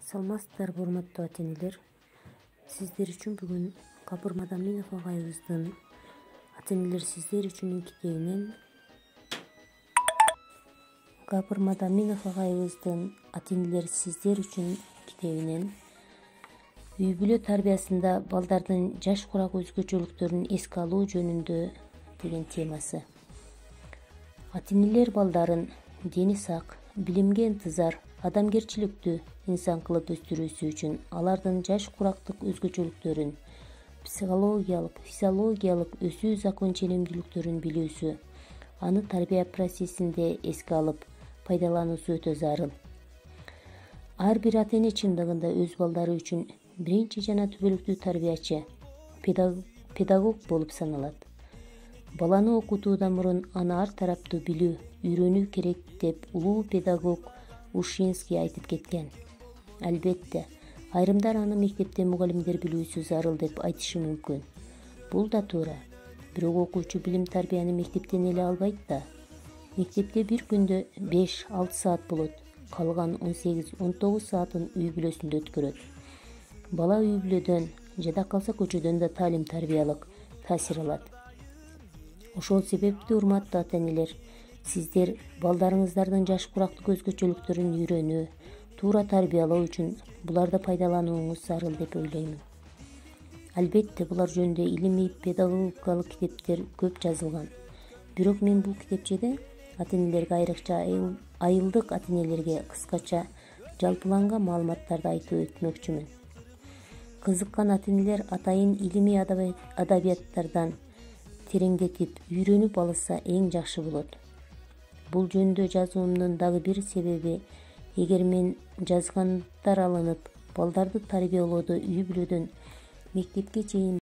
Саламатсыздарбы, урматтуу ата-энелер. Сиздер үчүн бүгүн Капыр Мадаминов агайыбыздын ата-энелер сиздер үчүн китебинен үй бүлө тарбиясында балдардын жаш курак өзгөчөлүктөрүн эске алуу жөнүндө деген темасы. Ата-энелер балдарын дени сак, билимге ынтызар, адамгерчиликтүү инсан кылып өстүрүүсү үчүн алардын жаш курактык өзгөчөлүктөрүн, психологиялык, физиологиялык өсүү закон ченемдүүлүктөрүн билүүсү, аны тарбия процессинде эске алып, пайдалануусу өтө зарыл. Ар бир ата-эне чындыгында өз балдары үчүн биринчи жана түбөлүктүү тарбиячы, педагог болуп саналат. Баланы окутуудан мурун аны ар тараптуу билүү, үйрөнүү керек деп улуу педагог Ушинский айтып кеткен. Албетте, айрымдар аны мектепте мугалимдер билүүсү зарыл деп айтышы мүмкүн. Бул да туура. Бирок окуучу билим тарбияны мектептен эле албайт да. Мектепте бир күндө 5-6 саат болот, калган 18-19 саатын үй бүлөсүндө өткөрөт. Бала үй бүлөдөн, жада калса көчөдөн да таалим тарбиялык таасир алат. Ошол себептүү урматтуу ата-энелер, сиздер балдарыңыздардын жаш курактык өзгөчөлүктөрүн үйрөнүү, туура тарбиялоо үчүн буларды пайдаланууңуз зарыл деп ойлоймун. Албетте, булар жөнүндө илимий, педагогикалык китептер көп жазылган. Бирок мен бул китепчеде ата-энелерге, айрыкча айылдык ата-энелерге кыскача жалпыланган маалыматтарды айтып өтмөкчүмүн. Кызыккан ата-энелер атайын илимий адабияттардан тереңдетип, үйрөнүп алышса эң жакшы болот. Бул жөнүндө жазуумдун дагы бир себеби, эгер мен жазгандар алынып, балдарды тарбиялоодо үй бүлөдөн мектепке чейин